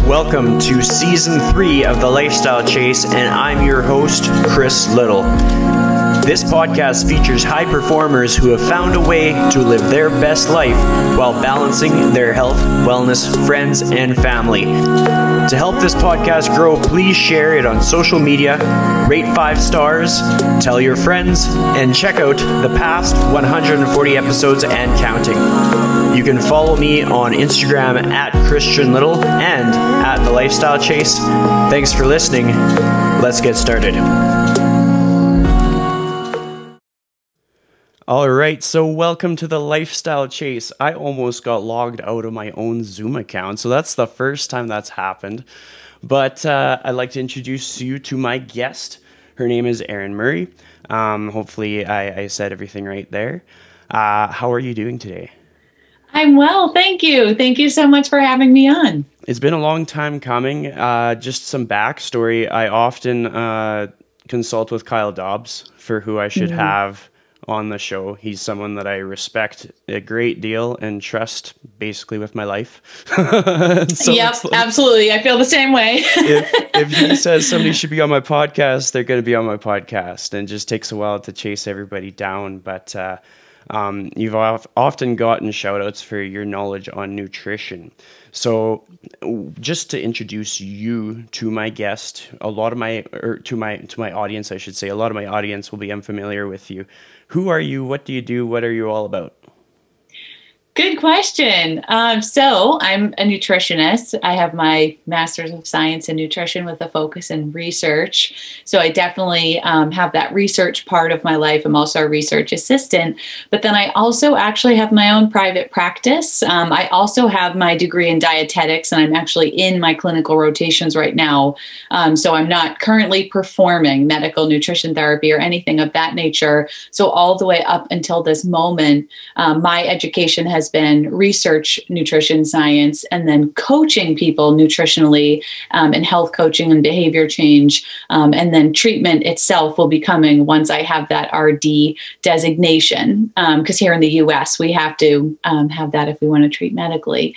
welcome to Season 3 of The Lifestyle Chase, and I'm your host, Chris Little. This podcast features high performers who have found a way to live their best life while balancing their health, wellness, friends, and family. To help this podcast grow, please share it on social media, rate 5 stars, tell your friends, and check out the past 140 episodes and counting. You can follow me on Instagram at Christian Little and at The Lifestyle Chase. Thanks for listening. Let's get started. All right, so welcome to The Lifestyle Chase. I almost got logged out of my own Zoom account, so that's the first time that's happened. But I'd like to introduce you to my guest. Her name is Erin Murray. Hopefully I said everything right there. How are you doing today? I'm well, thank you. Thank you so much for having me on. It's been a long time coming. Just some backstory. I often consult with Kyle Dobbs for who I should have on the show. He's someone that I respect a great deal and trust basically with my life. So yep, absolutely. I feel the same way. if he says somebody should be on my podcast, they're going to be on my podcast, and it just takes a while to chase everybody down. But you've often gotten shout outs for your knowledge on nutrition. So just to introduce you to my guest, to my audience, I should say, a lot of my audience will be unfamiliar with you. Who are you? What do you do? What are you all about? Good question. So I'm a nutritionist. I have my Master's of Science in Nutrition with a focus in research. So I definitely have that research part of my life. I'm also a research assistant, but then I also actually have my own private practice. I also have my degree in dietetics, and I'm actually in my clinical rotations right now. So I'm not currently performing medical nutrition therapy or anything of that nature. So all the way up until this moment, my education has been research, nutrition science, and then coaching people nutritionally and health coaching and behavior change. And then treatment itself will be coming once I have that RD designation. Because here in the US, we have to have that if we want to treat medically.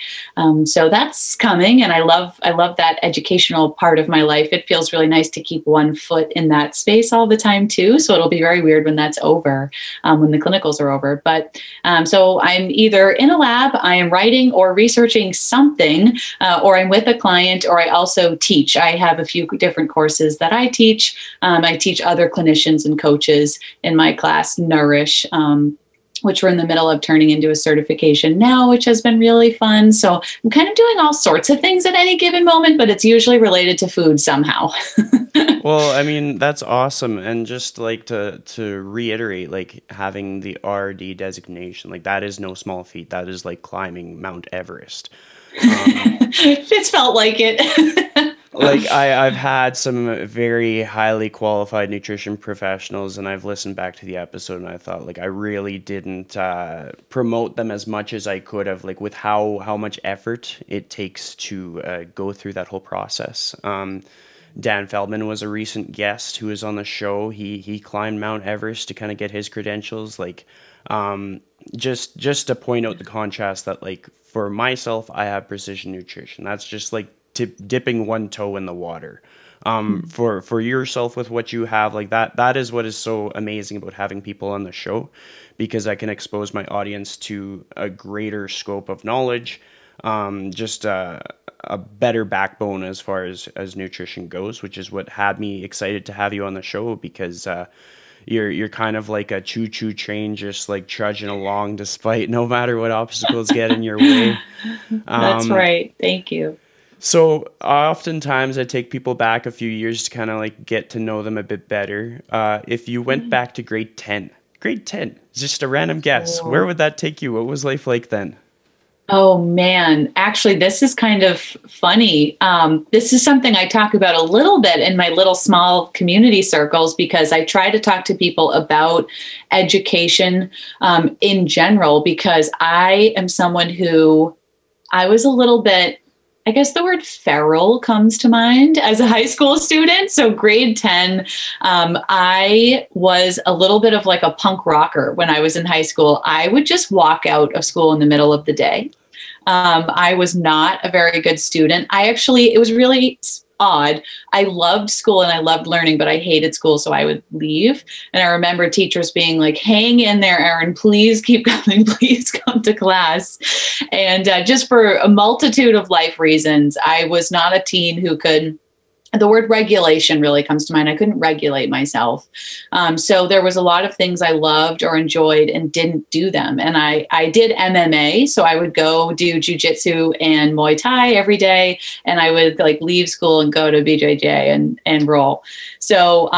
So that's coming. And I love that educational part of my life. It feels really nice to keep one foot in that space all the time too. So it'll be very weird when that's over, when the clinicals are over. But so I'm either in a lab, I am writing or researching something, or I'm with a client, or I also teach. I have a few different courses that I teach. I teach other clinicians and coaches in my class, Nourish, which we're in the middle of turning into a certification now, which has been really fun. So I'm kind of doing all sorts of things at any given moment, but it's usually related to food somehow. Well, I mean, that's awesome. And just like to reiterate, like having the RD designation, like that is no small feat. That is like climbing Mount Everest. It's felt like it. Like I've had some very highly qualified nutrition professionals, and I've listened back to the episode, and I thought like I really didn't promote them as much as I could have, like with how much effort it takes to go through that whole process. Dan Feldman was a recent guest who was on the show. He climbed Mount Everest to kind of get his credentials. Like just to point out the contrast that like for myself, I have precision nutrition. That's just like dipping one toe in the water. For yourself with what you have, like that is what is so amazing about having people on the show, because I can expose my audience to a greater scope of knowledge, just a better backbone as far as nutrition goes, which is what had me excited to have you on the show, because you're kind of like a choo-choo train, just like trudging along despite no matter what obstacles get in your way. That's right. Thank you. So oftentimes I take people back a few years to kind of like get to know them a bit better. If you went back to grade 10, just a random guess, where would that take you? What was life like then? Oh man, actually, this is kind of funny. This is something I talk about a little bit in my little small community circles, because I try to talk to people about education in general, because I am someone who I was a little bit, I guess the word feral comes to mind as a high school student. So grade 10, I was a little bit of like a punk rocker when I was in high school. I would just walk out of school in the middle of the day. I was not a very good student. It was really odd. I loved school and I loved learning, but I hated school, so I would leave. And I remember teachers being like, hang in there, Erin, please keep coming, please come to class. And just for a multitude of life reasons, I was not a teen who could. The word regulation really comes to mind. I couldn't regulate myself. So there was a lot of things I loved or enjoyed and didn't do them. And I did MMA. So I would go do jujitsu and Muay Thai every day. And I would like leave school and go to BJJ and roll. So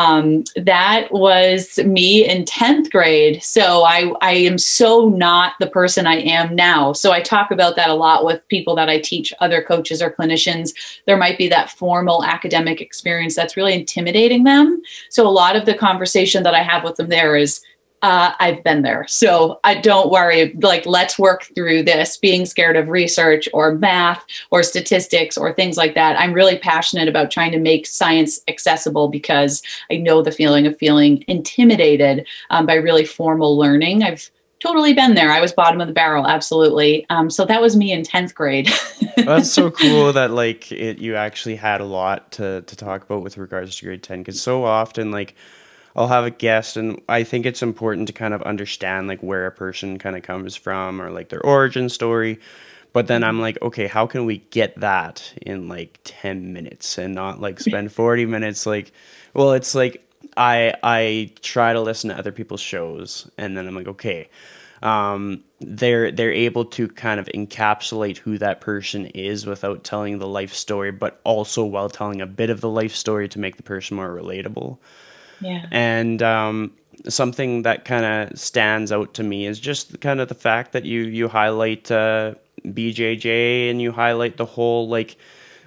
that was me in 10th grade. So I am so not the person I am now. So I talk about that a lot with people that I teach, other coaches or clinicians. There might be that formal academic experience that's really intimidating them. So a lot of the conversation that I have with them there is, I've been there. So I don't worry, like, let's work through this. Being scared of research or math or statistics or things like that. I'm really passionate about trying to make science accessible because I know the feeling of feeling intimidated by really formal learning. I've totally been there. I was bottom of the barrel. Absolutely. So that was me in 10th grade. That's so cool that like you actually had a lot to talk about with regards to grade 10, because so often like I'll have a guest and I think it's important to kind of understand like where a person kind of comes from or like their origin story. But then I'm like, okay, how can we get that in like 10 minutes and not like spend 40 minutes? Like, well, it's like I try to listen to other people's shows and then I'm like, okay, they're able to kind of encapsulate who that person is without telling the life story, but also while telling a bit of the life story to make the person more relatable. Yeah. And something that kind of stands out to me is just kind of the fact that you highlight BJJ and you highlight the whole like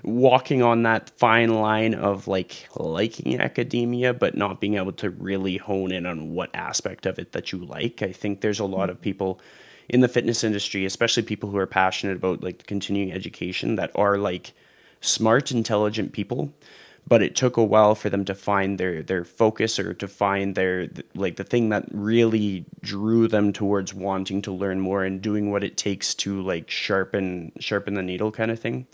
walking on that fine line of like liking academia but not being able to really hone in on what aspect of it that you like. I think there's a lot of people in the fitness industry, especially people who are passionate about like continuing education, that are like smart, intelligent people, but it took a while for them to find their focus or to find their like the thing that really drew them towards wanting to learn more and doing what it takes to like sharpen the needle kind of thing.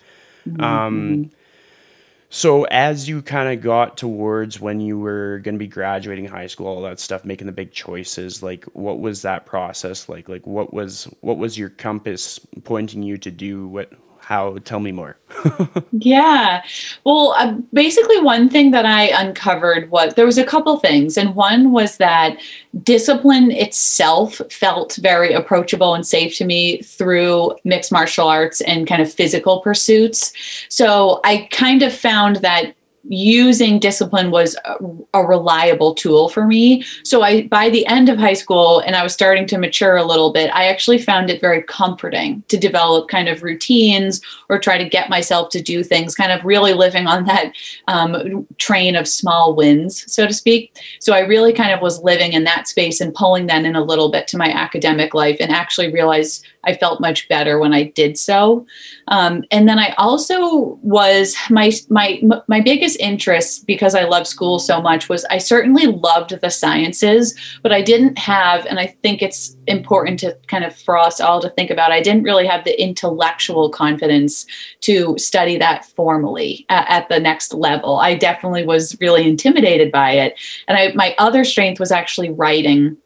So as you kind of got towards when you were going to be graduating high school, all that stuff, making the big choices, like what was that process like? Like what was your compass pointing you to do? Tell me more. Yeah. Well, basically one thing that I uncovered there was a couple things. And one was that discipline itself felt very approachable and safe to me through mixed martial arts and kind of physical pursuits. So I kind of found that using discipline was a reliable tool for me. So by the end of high school, and I was starting to mature a little bit, I actually found it very comforting to develop kind of routines or try to get myself to do things, kind of really living on that train of small wins, so to speak. So I really kind of was living in that space and pulling that in a little bit to my academic life, and actually realized I felt much better when I did so. And then I also was my biggest interest, because I love school so much, was I certainly loved the sciences, but I didn't have, and I think it's important to kind of for us all to think about, I didn't really have the intellectual confidence to study that formally at the next level. I definitely was really intimidated by it. And my other strength was actually writing.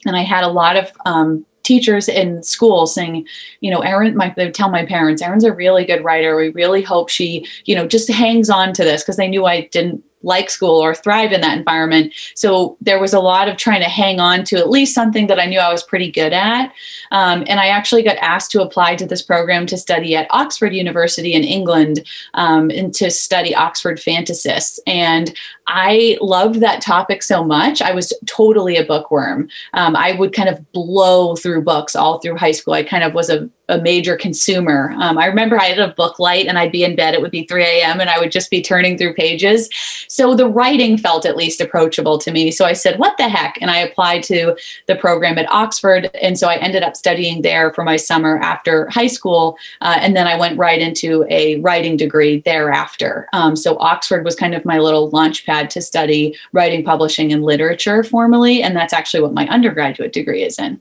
And I had a lot of teachers in school saying, Erin, they would tell my parents, Erin's a really good writer. We really hope she, just hangs on to this, because they knew I didn't like school or thrive in that environment. So there was a lot of trying to hang on to at least something that I knew I was pretty good at. And I actually got asked to apply to this program to study at Oxford University in England, and to study Oxford fantasists. And I loved that topic so much. I was totally a bookworm. I would kind of blow through books all through high school. I kind of was a major consumer. I remember I had a book light and I'd be in bed. It would be 3 a.m. and I would just be turning through pages. So the writing felt at least approachable to me. So I said, what the heck? And I applied to the program at Oxford. And so I ended up studying there for my summer after high school. And then I went right into a writing degree thereafter. So Oxford was kind of my little launch pad to study writing, publishing, and literature formally. And that's actually what my undergraduate degree is in.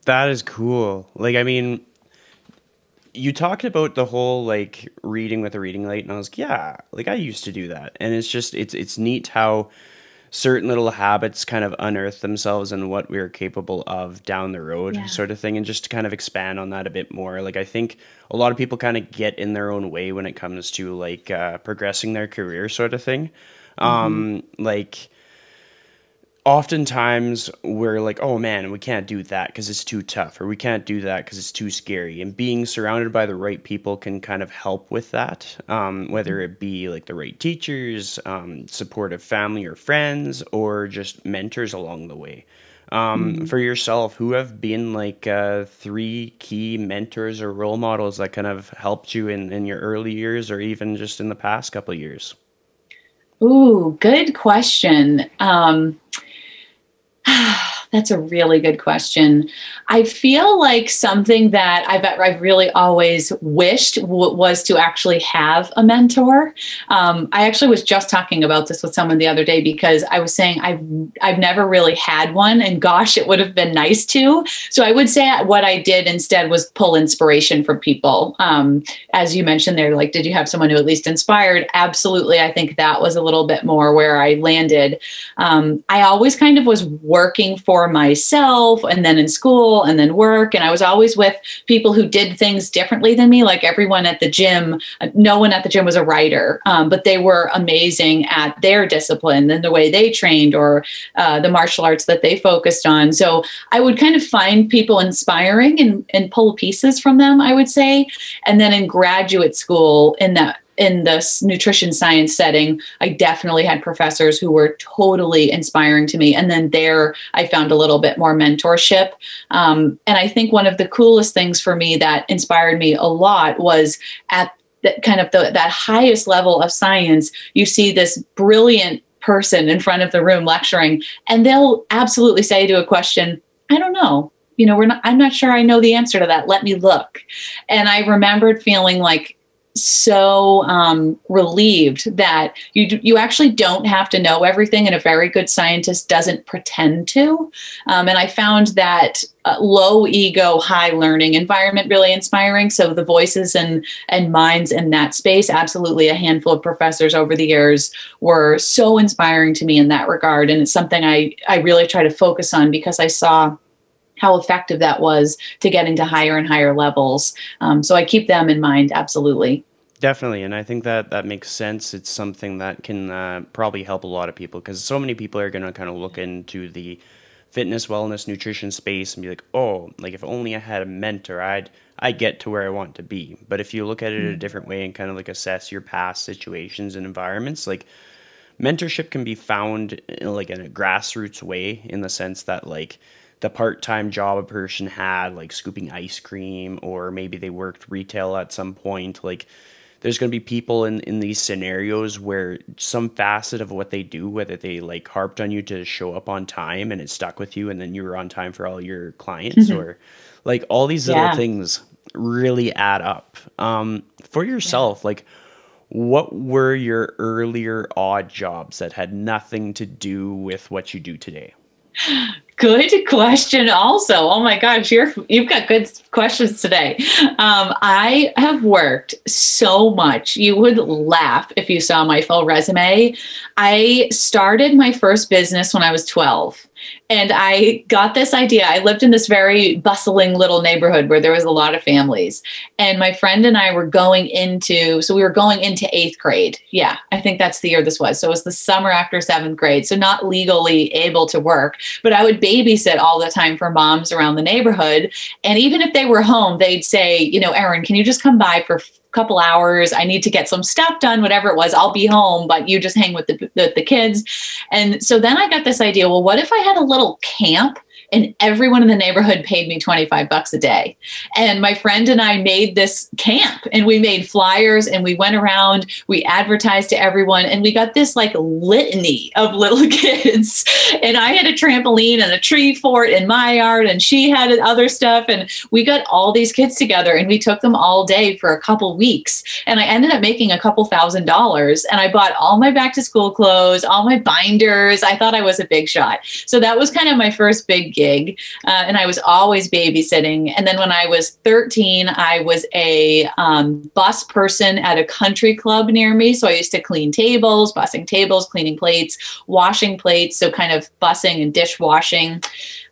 That is cool. Like, I mean, you talked about the whole like reading with a reading light, and I was like, yeah, like I used to do that. And it's just it's neat how certain little habits kind of unearth themselves and what we're capable of down the road, Yeah. sort of thing. And just to kind of expand on that a bit more, like I think a lot of people kind of get in their own way when it comes to like progressing their career, sort of thing. Hmm. Like oftentimes we're like, oh man, we can't do that because it's too tough, or we can't do that because it's too scary. And being surrounded by the right people can kind of help with that, whether it be like the right teachers, supportive family or friends, or just mentors along the way. Hmm. For yourself, who have been like three key mentors or role models that kind of helped you in your early years, or even just in the past couple of years? Ooh, good question. That's a really good question. I feel like something that I've really always wished was to actually have a mentor. I actually was just talking about this with someone the other day because I was saying I've never really had one, and gosh, it would have been nice to. So I would say what I did instead was pull inspiration from people. As you mentioned there, like, did you have someone who at least inspired? Absolutely. I think that was a little bit more where I landed. I always kind of was working for myself, and then in school and then work. And I was always with people who did things differently than me. Like everyone at the gym, no one at the gym was a writer, but they were amazing at their discipline and the way they trained, or the martial arts that they focused on. So I would kind of find people inspiring and pull pieces from them, I would say. And then in graduate school, in this nutrition science setting, I definitely had professors who were totally inspiring to me. And then there, I found a little bit more mentorship. And I think one of the coolest things for me that inspired me a lot was at that kind of that highest level of science, you see this brilliant person in front of the room lecturing, and they'll absolutely say to a question, I don't know. I'm not sure I know the answer to that. Let me look. And I remembered feeling like so relieved that you actually don't have to know everything, and a very good scientist doesn't pretend to. And I found that low ego, high learning environment really inspiring. So the voices and minds in that space, absolutely, a handful of professors over the years were so inspiring to me in that regard. And it's something I really try to focus on because I saw how effective that was to getting to higher and higher levels. So I keep them in mind, absolutely. Definitely, and I think that that makes sense. It's something that can probably help a lot of people, because so many people are going to kind of look into the fitness, wellness, nutrition space and be like, "Oh, like if only I had a mentor, I'd get to where I want to be." But if you look at it a different way and kind of like assess your past situations and environments, like mentorship can be found like in a grassroots way, in the sense that like the part-time job a person had, like scooping ice cream, or maybe they worked retail at some point, like there's going to be people in these scenarios where some facet of what they do, whether they like harped on you to show up on time and it stuck with you and then you were on time for all your clients, or like all these little Yeah. things really add up. For Yeah. yourself, like what were your earlier odd jobs that had nothing to do with what you do today? Good question. Also, oh my gosh, you've got good questions today. I have worked so much. You would laugh if you saw my full resume. I started my first business when I was 12. And I got this idea. I lived in this very bustling little neighborhood where there was a lot of families. And my friend and I were so we were going into eighth grade. Yeah, I think that's the year this was. So it was the summer after seventh grade. So not legally able to work, but I would babysit all the time for moms around the neighborhood. And even if they were home, they'd say, Erin, can you just come by for couple hours? I need to get some stuff done, whatever it was. I'll be home, but you just hang with the kids. And so then I got this idea, well, what if I had a little camp and everyone in the neighborhood paid me $25 a day? And my friend and I made this camp, and we made flyers, and we went around, we advertised to everyone, and we got this like litany of little kids. And I had a trampoline and a tree fort in my yard, and she had other stuff. And we got all these kids together, and we took them all day for a couple weeks. And I ended up making a couple $1,000s, and I bought all my back to school clothes, all my binders. I thought I was a big shot. So that was kind of my first big gig. And I was always babysitting. And then when I was 13, I was a bus person at a country club near me. So I used to clean tables, bussing tables, cleaning plates, washing plates. So kind of bussing and dishwashing.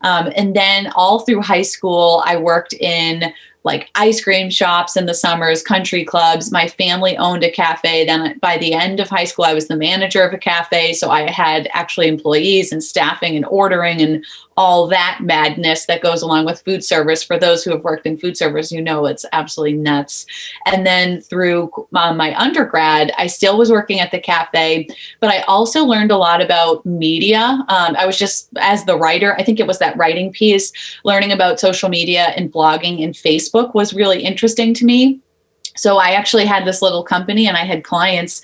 And then all through high school, I worked in like ice cream shops in the summers, country clubs. My family owned a cafe. Then by the end of high school, I was the manager of a cafe. So I had actually employees and staffing and ordering and all that madness that goes along with food service. For those who have worked in food service, you know, it's absolutely nuts. And then through my undergrad, I still was working at the cafe, but I also learned a lot about media. I was just, as the writer, I think it was that writing piece, learning about social media and blogging and Facebook was really interesting to me. So I actually had this little company and I had clients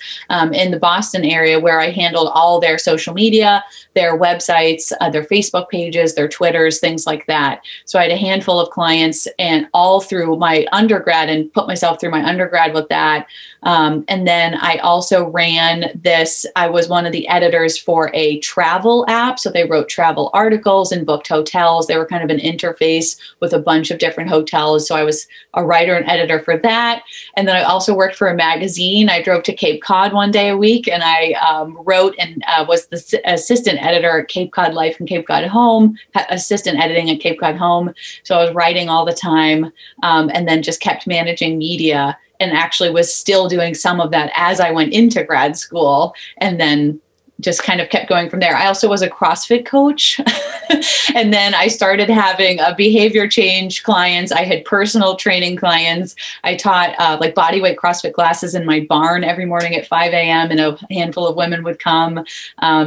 in the Boston area where I handled all their social media, their websites, their Facebook pages, their Twitters, things like that. So I had a handful of clients and all through my undergrad and put myself through my undergrad with that. And then I also ran this, I was one of the editors for a travel app. So they wrote travel articles and booked hotels. They were kind of an interface with a bunch of different hotels. So I was a writer and editor for that. And then I also worked for a magazine. I drove to Cape Cod one day a week and I wrote and was the assistant editor at Cape Cod Life and Cape Cod Home, assistant editing at Cape Cod Home. So I was writing all the time and then just kept managing media and actually was still doing some of that as I went into grad school and then just kind of kept going from there. I also was a CrossFit coach. And then I started having behavior change clients. I had personal training clients. I taught like bodyweight CrossFit classes in my barn every morning at 5 a.m. and a handful of women would come.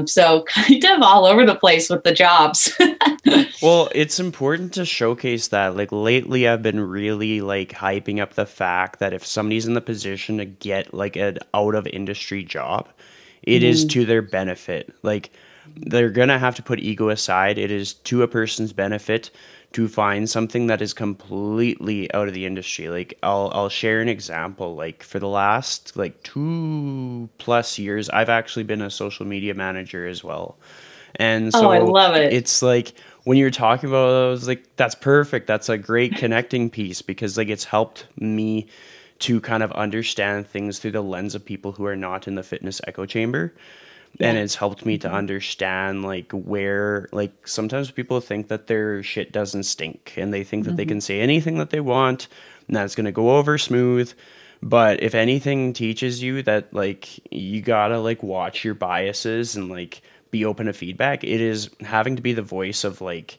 So kind of all over the place with the jobs. Well, it's important to showcase that. Like lately, I've been really like hyping up the fact that if somebody's in the position to get like an out of industry job, it is to their benefit. Like they're going to have to put ego aside. It is to a person's benefit to find something that is completely out of the industry. Like I'll share an example. Like for the last like 2+ years, I've actually been a social media manager as well. And so I love it. It's like when you're talking about it, I was like, that's perfect. That's a great connecting piece because like it's helped me to kind of understand things through the lens of people who are not in the fitness echo chamber. Yeah. And it's helped me to understand like where, like sometimes people think that their shit doesn't stink and they think that they can say anything that they want and that's going to go over smooth. But if anything teaches you that like you gotta like watch your biases and like be open to feedback, it is having to be the voice of like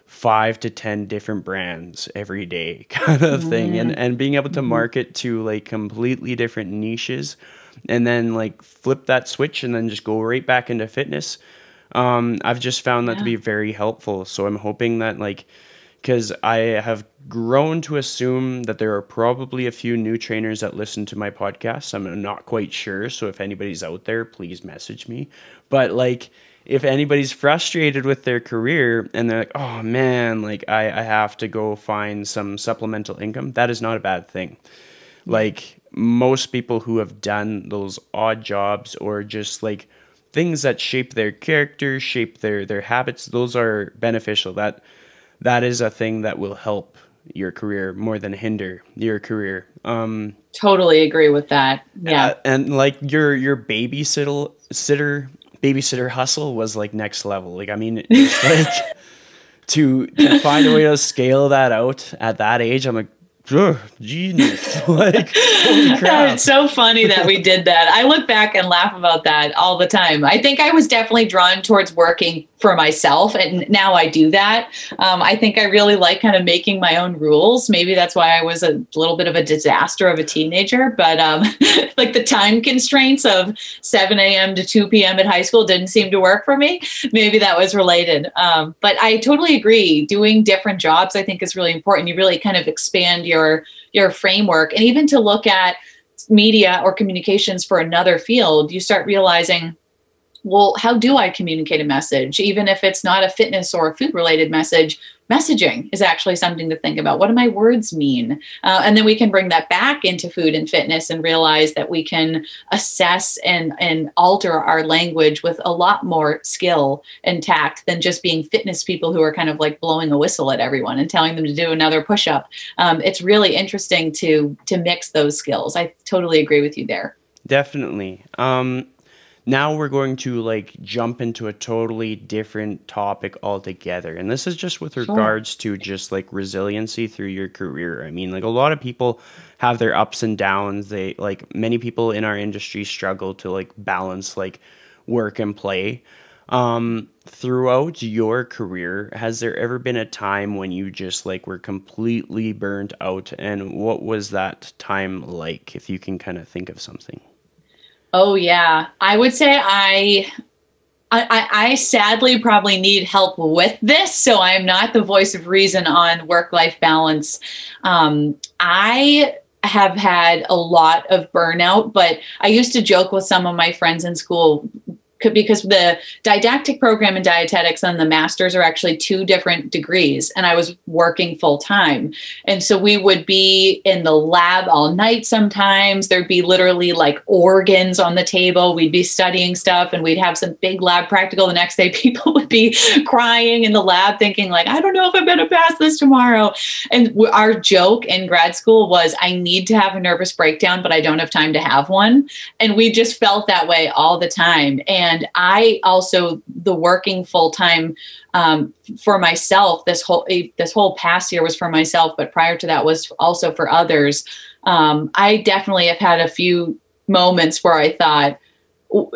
5 to 10 different brands every day kind of thing and being able to market to like completely different niches and then like flip that switch and then just go right back into fitness. I've just found that to be very helpful. So I'm hoping that like, because I have grown to assume that there are probably a few new trainers that listen to my podcast. I'm not quite sure. So if anybody's out there, please message me. But like, if anybody's frustrated with their career and they're like, oh man, like I have to go find some supplemental income, that is not a bad thing. Like most people who have done those odd jobs or just like things that shape their character, shape their habits, those are beneficial. That is a thing that will help your career more than hinder your career. Totally agree with that. Yeah. And like your babysitter hustle was like next level. Like, I mean, it's like to find a way to scale that out at that age, I'm like, genius. Like, holy crap. It's so funny that we did that. I look back and laugh about that all the time. I think I was definitely drawn towards working for myself. And now I do that. I think I really like kind of making my own rules. Maybe that's why I was a little bit of a disaster of a teenager, but like the time constraints of 7 a.m. to 2 p.m. at high school didn't seem to work for me. Maybe that was related. But I totally agree. Doing different jobs, I think is really important. You really kind of expand your framework, and even to look at media or communications for another field, you start realizing well, how do I communicate a message? Even if it's not a fitness or a food related message, messaging is actually something to think about. What do my words mean? And then we can bring that back into food and fitness and realize that we can assess and alter our language with a lot more skill and tact than just being fitness people who are kind of like blowing a whistle at everyone and telling them to do another push-up. It's really interesting to mix those skills. I totally agree with you there. Definitely. Now we're going to like jump into a totally different topic altogether. And this is just with regards to just like resiliency through your career. I mean, like a lot of people have their ups and downs. They like many people in our industry struggle to like balance like work and play. Throughout your career, has there ever been a time when you just like were completely burnt out? And what was that time like, if you can kind of think of something? Oh yeah, I would say I sadly probably need help with this, so I'm not the voice of reason on work-life balance. I have had a lot of burnout, but I used to joke with some of my friends in school because the didactic program in dietetics and the master's are actually two different degrees, and I was working full time. And so we would be in the lab all night sometimes. There'd be literally like organs on the table. We'd be studying stuff and we'd have some big lab practical. The next day, people would be crying in the lab thinking like, I don't know if I'm going to pass this tomorrow. And our joke in grad school was, I need to have a nervous breakdown, but I don't have time to have one. And we just felt that way all the time. And I also, the working full time for myself, this whole past year was for myself, but prior to that was also for others. I definitely have had a few moments where I thought,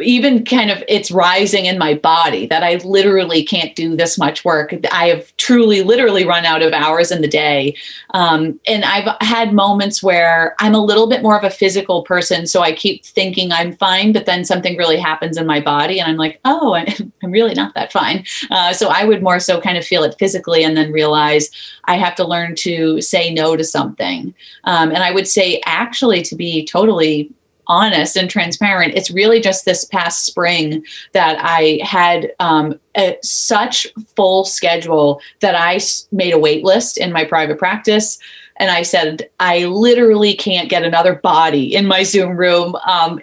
even kind of it's rising in my body that I literally can't do this much work. I have truly, literally run out of hours in the day. And I've had moments where I'm a little bit more of a physical person. So I keep thinking I'm fine, but then something really happens in my body and I'm like, oh, I'm really not that fine. So I would more so kind of feel it physically and then realize I have to learn to say no to something. And I would say actually, to be totally honest and transparent, it's really just this past spring that I had such full schedule that I made a wait list in my private practice. And I said, I literally can't get another body in my Zoom room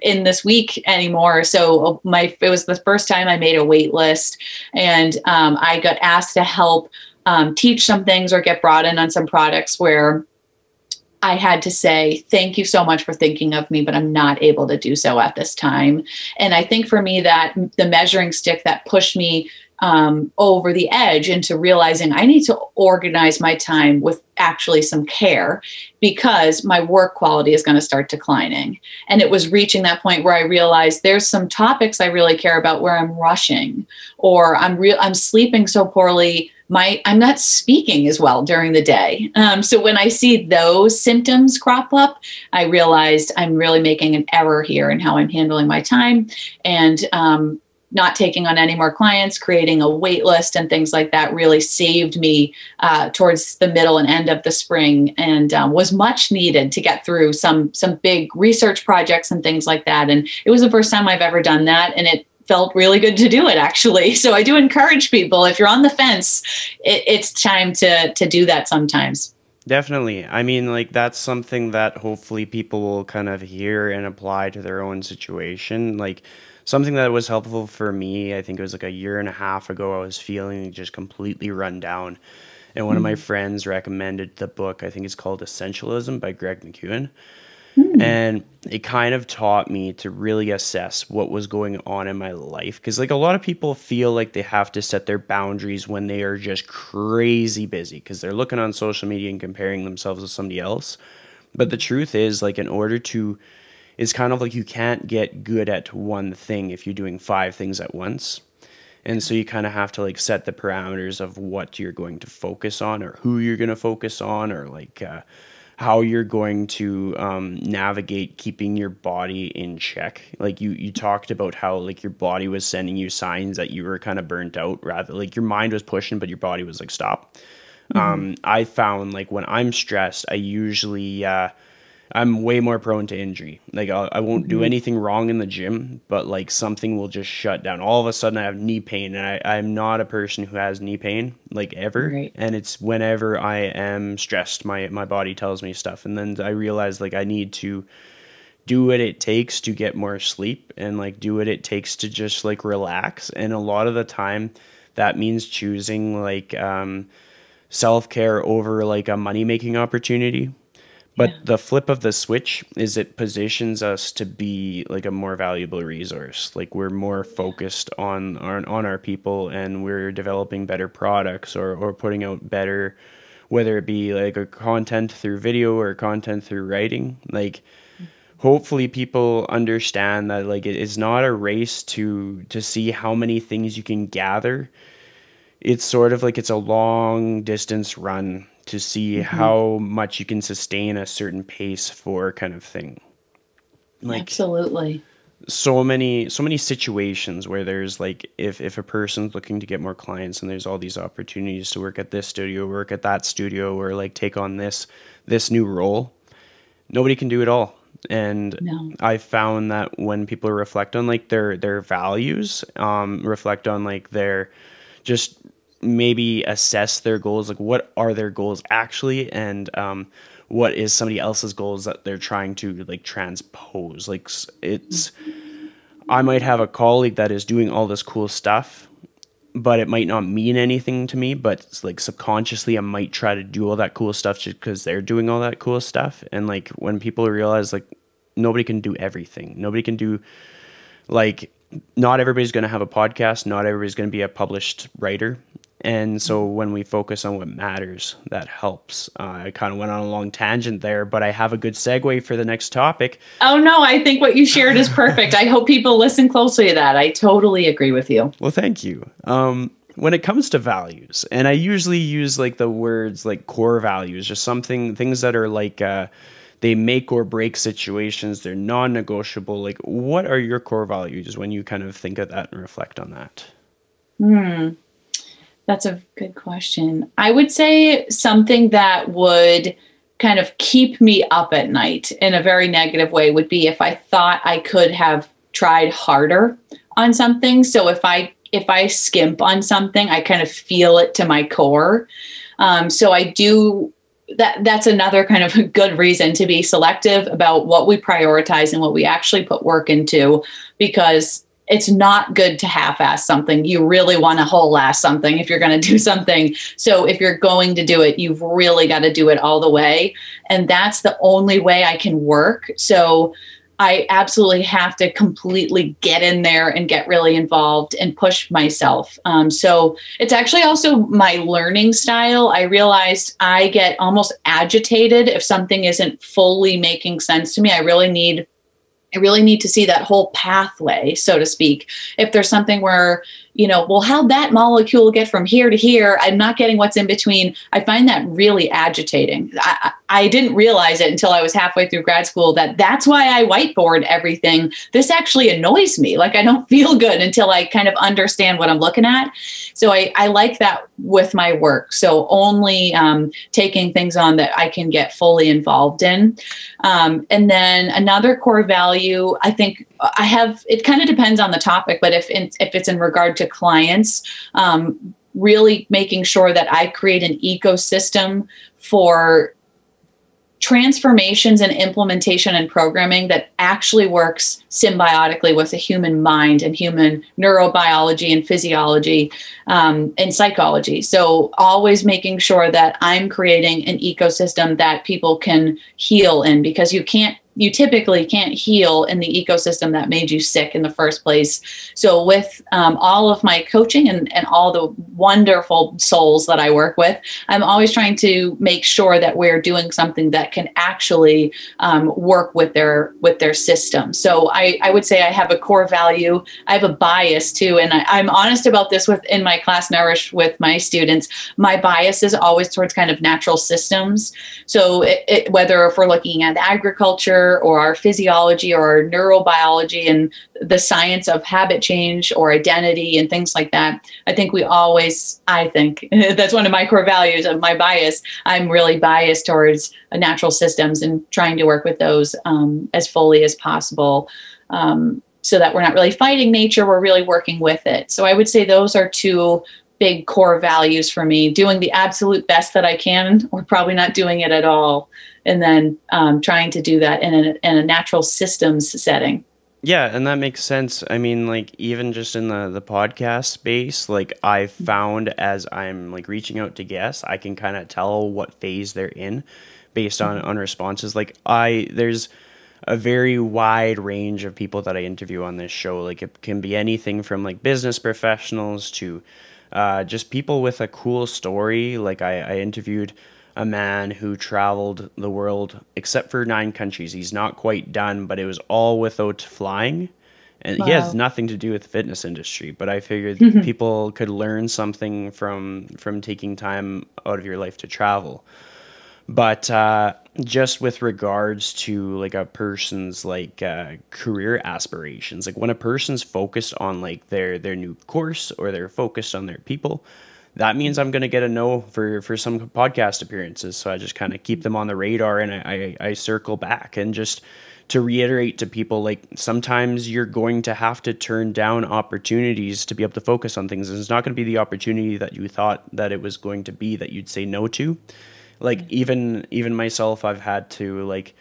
in this week anymore. So it was the first time I made a wait list, and I got asked to help teach some things or get brought in on some products where I had to say, thank you so much for thinking of me, but I'm not able to do so at this time. And I think for me, that the measuring stick that pushed me over the edge into realizing I need to organize my time with actually some care, because my work quality is going to start declining. And it was reaching that point where I realized there's some topics I really care about where I'm rushing, or I'm sleeping so poorly. I'm not speaking as well during the day. So when I see those symptoms crop up, I realized I'm really making an error here in how I'm handling my time, and not taking on any more clients, creating a wait list and things like that really saved me towards the middle and end of the spring, and was much needed to get through some big research projects and things like that. And it was the first time I've ever done that, and it felt really good to do it, actually. So I do encourage people, if you're on the fence, it's time to do that sometimes. Definitely. I mean, like, that's something that hopefully people will kind of hear and apply to their own situation. Like, something that was helpful for me, I think it was like a year and a half ago, I was feeling just completely run down. And one of my friends recommended the book, I think it's called Essentialism by Greg McKeown. And it kind of taught me to really assess what was going on in my life. Because like a lot of people feel like they have to set their boundaries when they are just crazy busy, because they're looking on social media and comparing themselves with somebody else. But the truth is, like, it's kind of like you can't get good at one thing if you're doing 5 things at once. And so you kind of have to like set the parameters of what you're going to focus on, or who you're going to focus on, or like how you're going to navigate keeping your body in check. Like you talked about how like your body was sending you signs that you were kind of burnt out, rather like your mind was pushing, but your body was like, stop. I found like when I'm stressed, I usually I'm way more prone to injury. Like I won't do anything wrong in the gym, but like something will just shut down. All of a sudden I have knee pain, and I'm not a person who has knee pain like ever. Right. And it's whenever I am stressed, my body tells me stuff. And then I realize like I need to do what it takes to get more sleep, and like do what it takes to just like relax. And a lot of the time that means choosing like self-care over like a money-making opportunity. But the flip of the switch is it positions us to be like a more valuable resource. Like we're more focused on our people, and we're developing better products or putting out better, whether it be like a content through video or content through writing. Like hopefully people understand that like it is not a race to see how many things you can gather. It's sort of like it's a long distance run to see how much you can sustain a certain pace for, kind of thing. Like absolutely. So many situations where there's like if a person's looking to get more clients, and there's all these opportunities to work at this studio, work at that studio, or like take on this new role, nobody can do it all. And I found that when people reflect on like their values, reflect on like their, just maybe assess their goals, like what are their goals actually, and what is somebody else's goals that they're trying to like transpose. Like it's, I might have a colleague that is doing all this cool stuff, but it might not mean anything to me, but it's like subconsciously I might try to do all that cool stuff just because they're doing all that cool stuff. And like when people realize like nobody can do everything, nobody can do, like, not everybody's going to have a podcast, not everybody's going to be a published writer. And so when we focus on what matters, that helps. I kind of went on a long tangent there, but I have a good segue for the next topic. Oh, no, I think what you shared is perfect. I hope people listen closely to that. I totally agree with you. Well, thank you. When it comes to values, and I usually use like the words like core values, just things that are like, they make or break situations. They're non-negotiable. Like, what are your core values when you kind of think of that and reflect on that? That's a good question. I would say something that would kind of keep me up at night in a very negative way would be if I thought I could have tried harder on something. So if I skimp on something, I kind of feel it to my core. So I do that's another kind of a good reason to be selective about what we prioritize and what we actually put work into, because it's not good to half-ass something. You really want to whole-ass something if you're going to do something. So if you're going to do it, you've really got to do it all the way. And that's the only way I can work. So I absolutely have to completely get in there and get really involved and push myself. So it's actually also my learning style. I realized I get almost agitated if something isn't fully making sense to me. I really need to see that whole pathway, so to speak. If there's something where, well, how'd that molecule get from here to here? I'm not getting what's in between. I find that really agitating. I didn't realize it until I was halfway through grad school that's why I whiteboard everything. This actually annoys me. Like, I don't feel good until I kind of understand what I'm looking at. So I like that with my work. So only taking things on that I can get fully involved in. And then another core value, I think I have, it kind of depends on the topic, but if it's in regard to clients, really making sure that I create an ecosystem for transformations and implementation and programming that actually works symbiotically with the human mind and human neurobiology and physiology and psychology. So always making sure that I'm creating an ecosystem that people can heal in, because you typically can't heal in the ecosystem that made you sick in the first place. So with all of my coaching and all the wonderful souls that I work with, I'm always trying to make sure that we're doing something that can actually work with their system. So I would say I have a core value. I have a bias too. And I'm honest about this in my class Nourish with my students. My bias is always towards kind of natural systems. So whether if we're looking at agriculture, nature or our physiology or our neurobiology and the science of habit change or identity and things like that. I think that's one of my core values of my bias. I'm really biased towards natural systems and trying to work with those as fully as possible. So that we're not really fighting nature, we're really working with it. So I would say those are two big core values for me: doing the absolute best that I can, or probably not doing it at all. And then trying to do that in a natural systems setting. Yeah, and that makes sense. I mean, like, even just in the podcast space, like, I found as I'm like reaching out to guests, I can kind of tell what phase they're in based on responses. Like, there's a very wide range of people that I interview on this show. Like, it can be anything from like business professionals to just people with a cool story. Like, I interviewed a man who traveled the world except for 9 countries. He's not quite done, but it was all without flying. And he has nothing to do with the fitness industry, but I figured people could learn something from taking time out of your life to travel. But just with regards to like a person's like career aspirations, like when a person's focused on like their new course or they're focused on their people, that means I'm going to get a no for some podcast appearances. So I just kind of keep them on the radar, and I circle back. And just to reiterate to people, like, sometimes you're going to have to turn down opportunities to be able to focus on things. And it's not going to be the opportunity that you thought that it was going to be that you'd say no to. Like, even myself, I've had to like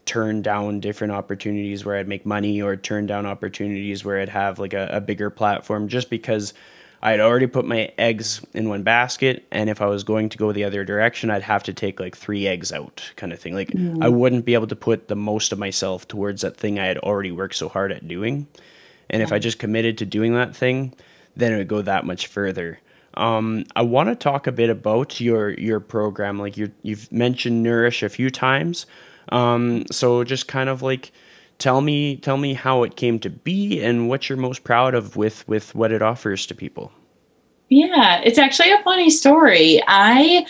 turn down different opportunities where I'd make money, or turn down opportunities where I'd have like a bigger platform, just because I had already put my eggs in one basket, and if I was going to go the other direction, I'd have to take like 3 eggs out, kind of thing. Like, I wouldn't be able to put the most of myself towards that thing I had already worked so hard at doing. And if I just committed to doing that thing, then it would go that much further. I want to talk a bit about your program. Like, you've mentioned Nourish a few times. So just kind of like, tell me how it came to be and what you're most proud of with what it offers to people. Yeah, it's actually a funny story. I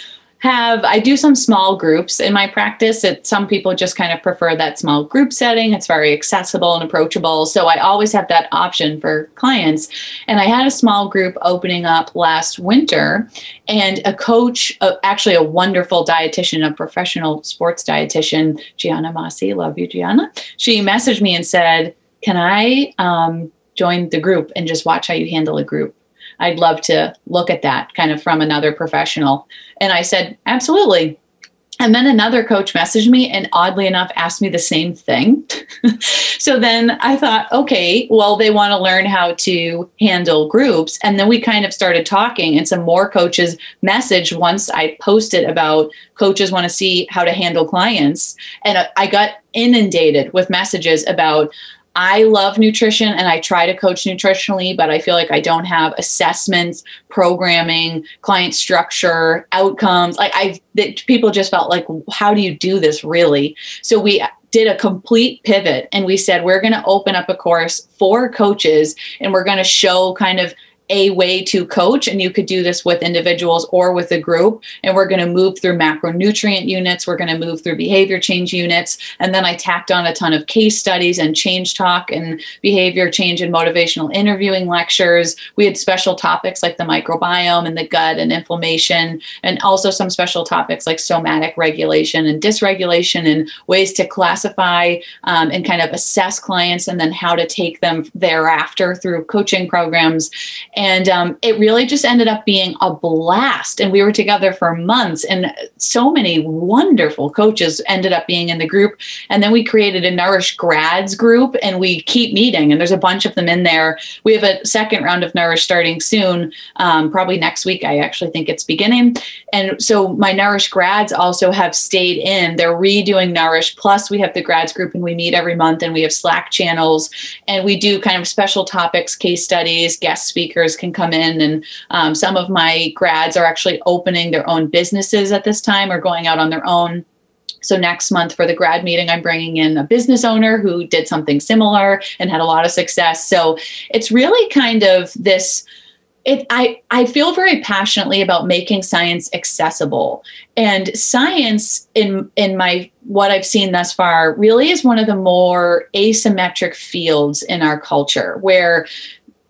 do some small groups in my practice. Some people just kind of prefer that small group setting. It's very accessible and approachable. So I always have that option for clients. And I had a small group opening up last winter, and a coach, actually a wonderful dietitian, a professional sports dietitian, Gianna Masi, love you, Gianna. She messaged me and said, can I join the group and just watch how you handle a group? I'd love to look at that kind of from another professional. And I said, absolutely. And then another coach messaged me and oddly enough asked me the same thing. So then I thought, okay, well, they want to learn how to handle groups. And then we kind of started talking, and some more coaches messaged once I posted about coaches want to see how to handle clients. And I got inundated with messages about, I love nutrition and I try to coach nutritionally, but I feel like I don't have assessments, programming, client structure, outcomes. People just felt like, how do you do this really? So we did a complete pivot, and we said, we're going to open up a course for coaches, and we're going to show kind of a way to coach, and you could do this with individuals or with a group. And we're going to move through macronutrient units. We're going to move through behavior change units. And then I tacked on a ton of case studies and change talk and behavior change and motivational interviewing lectures. We had special topics like the microbiome and the gut and inflammation, and also some special topics like somatic regulation and dysregulation, and ways to classify and kind of assess clients, and then how to take them thereafter through coaching programs. And it really just ended up being a blast. And we were together for months, and so many wonderful coaches ended up being in the group. And then we created a Nourish grads group, and we keep meeting, and there's a bunch of them in there. We have a second round of Nourish starting soon, probably next week. I actually think it's beginning. And so my Nourish grads also have stayed in. They're redoing Nourish. Plus we have the grads group, and we meet every month, and we have Slack channels, and we do kind of special topics, case studies, guest speakers can come in. And some of my grads are actually opening their own businesses at this time, or going out on their own. So next month for the grad meeting, I'm bringing in a business owner who did something similar and had a lot of success. So it's really kind of this I feel very passionately about making science accessible, and science in my what I've seen thus far really is one of the more asymmetric fields in our culture, where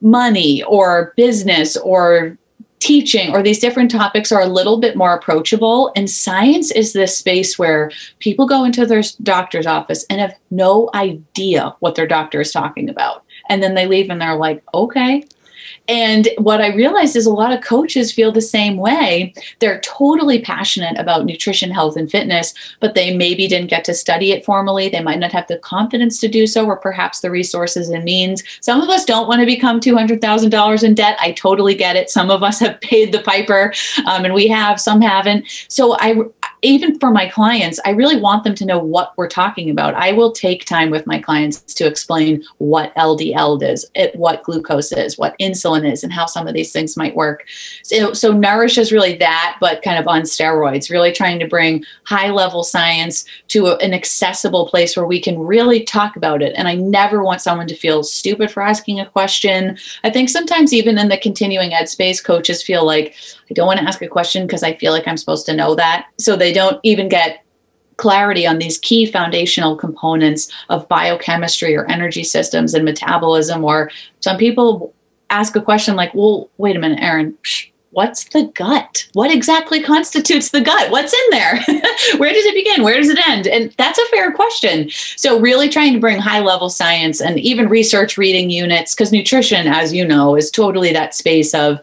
money or business or teaching or these different topics are a little bit more approachable. And science is this space where people go into their doctor's office and have no idea what their doctor is talking about. And then they leave and they're like, okay. And what I realized is a lot of coaches feel the same way. They're totally passionate about nutrition, health, and fitness, but they maybe didn't get to study it formally. They might not have the confidence to do so, or perhaps the resources and means. Some of us don't want to become $200,000 in debt. I totally get it. Some of us have paid the piper, and we have, some haven't. So even for my clients, I really want them to know what we're talking about. I will take time with my clients to explain what LDL is, what glucose is, what insulin is, and how some of these things might work. So Nourish is really that, but kind of on steroids, really trying to bring high level science to an accessible place where we can really talk about it. And I never want someone to feel stupid for asking a question. I think sometimes even in the continuing ed space, coaches feel like, I don't want to ask a question because I feel like I'm supposed to know that. So they don't even get clarity on these key foundational components of biochemistry or energy systems and metabolism. Or some people ask a question like, well, wait a minute, Erin, what's the gut? What exactly constitutes the gut? What's in there? Where does it begin? Where does it end? And that's a fair question. So really trying to bring high level science and even research reading units, because nutrition, as you know, is totally that space of